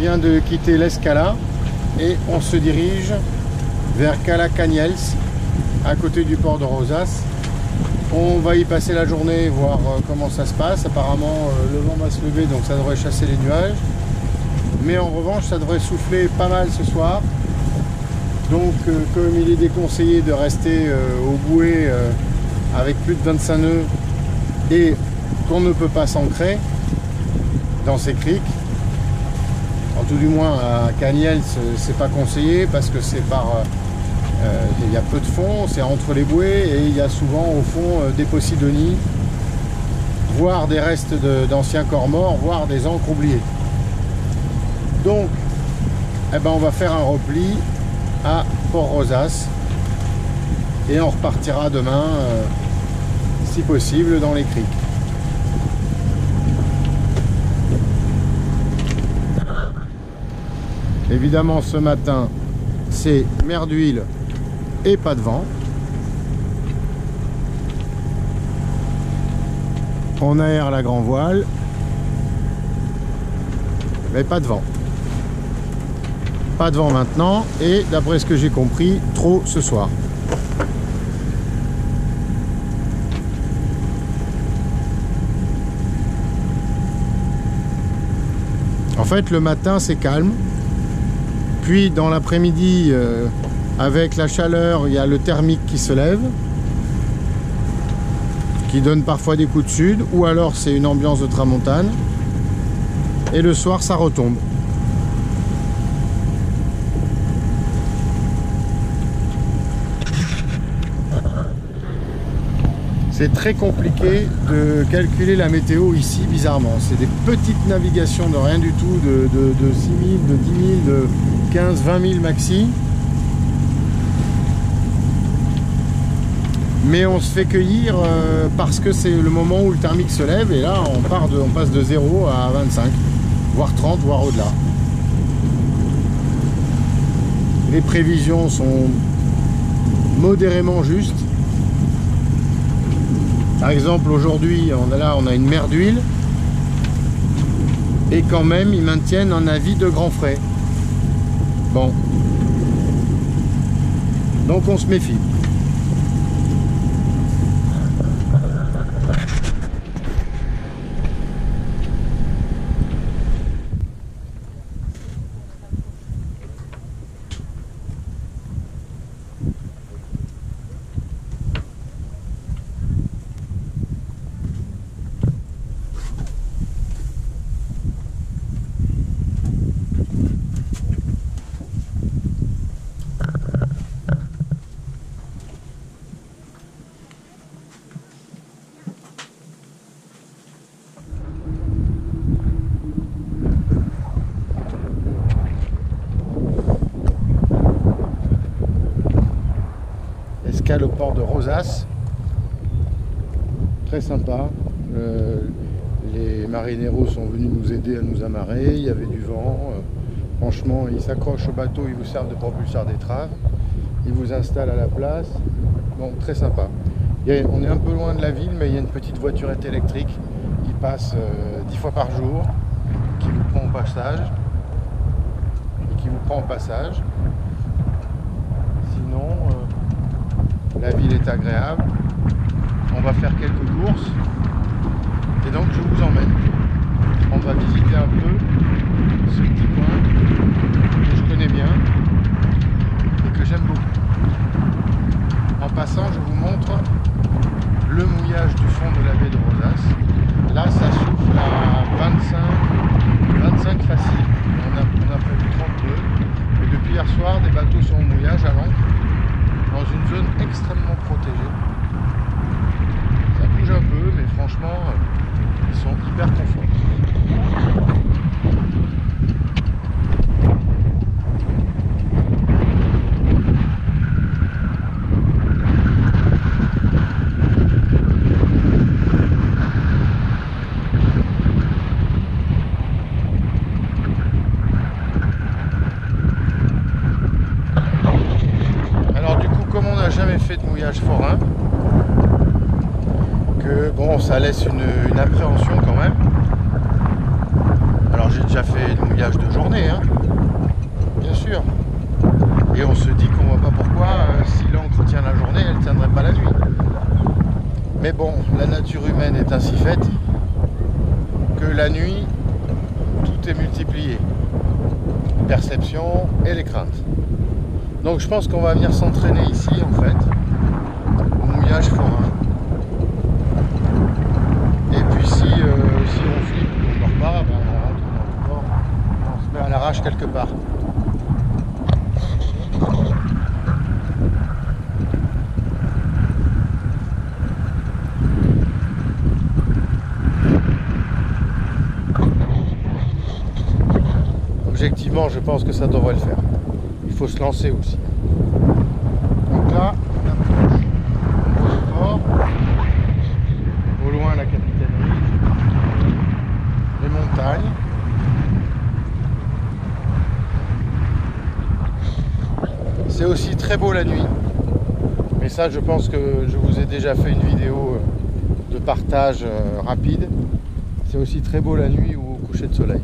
vient de quitter l'Escala et on se dirige vers Cala Canyelles, à côté du port de Rosas. On va y passer la journée, voir comment ça se passe. Apparemment, le vent va se lever, donc ça devrait chasser les nuages. Mais en revanche, ça devrait souffler pas mal ce soir. Donc, comme il est déconseillé de rester au bouée avec plus de 25 nœuds et qu'on ne peut pas s'ancrer dans ces criques, en tout du moins à Canyelles, c'est pas conseillé parce que c'est par... il y a peu de fond, c'est entre les bouées et il y a souvent au fond des posidonies, voire des restes d'anciens corps morts, voire des ancres oubliées. Donc, eh ben, on va faire un repli à Port Rosas et on repartira demain, si possible, dans les criques. Évidemment, ce matin, c'est mer d'huile et pas de vent. On aère la grand voile, mais pas de vent. Pas de vent maintenant, et d'après ce que j'ai compris, trop ce soir. En fait, le matin, c'est calme. Puis, dans l'après-midi, avec la chaleur, il y a le thermique qui se lève, qui donne parfois des coups de sud, ou alors c'est une ambiance de tramontane. Et le soir, ça retombe. C'est très compliqué de calculer la météo ici, bizarrement. C'est des petites navigations de rien du tout, de 6 000, de 10 000, de 15, 20 000 maxi. Mais on se fait cueillir parce que c'est le moment où le thermique se lève et là on passe de 0 à 25, voire 30, voire au-delà. Les prévisions sont modérément justes. Par exemple, aujourd'hui, on a une mer d'huile et quand même, ils maintiennent un avis de grand frais. Bon. Donc, on se méfie. Au port de Rosas, très sympa. Les marineros sont venus nous aider à nous amarrer, il y avait du vent, franchement ils s'accrochent au bateau, ils vous servent de propulseur d'étrave, ils vous installent à la place, bon, très sympa. On est un peu loin de la ville, mais il y a une petite voiturette électrique qui passe 10 fois par jour, qui vous prend au passage, sinon la ville est agréable. On va faire quelques courses et donc je vous emmène. On va visiter un peu ce petit coin que je connais bien et que j'aime beaucoup. En passant, je vous montre le mouillage du fond de la baie de Rosas. Là, ça souffle à 25 facile. On a prévu 32. Et depuis hier soir, des bateaux sont au mouillage à l'ancre, dans une zone extrêmement protégée. Ça bouge un peu, mais franchement, ils sont hyper confortables. Fait de mouillage forain, que bon, ça laisse une appréhension quand même. Alors j'ai déjà fait le mouillage de journée, hein, bien sûr. Et on se dit qu'on voit pas pourquoi, si l'encre tient la journée, elle ne tiendrait pas la nuit. Mais bon, la nature humaine est ainsi faite que la nuit, tout est multiplié. Perception et les craintes. Donc je pense qu'on va venir s'entraîner ici, en fait, au mouillage forain. Et puis si on flippe ou on ne dort pas, ben, on rentre dans le port, on se met à l'arrache quelque part. Objectivement, je pense que ça devrait le faire. Il faut se lancer aussi. Donc là, on approche, on voit le port, au loin la capitainerie, les montagnes. C'est aussi très beau la nuit. Mais ça, je pense que je vous ai déjà fait une vidéo de partage rapide. C'est aussi très beau la nuit ou au coucher de soleil.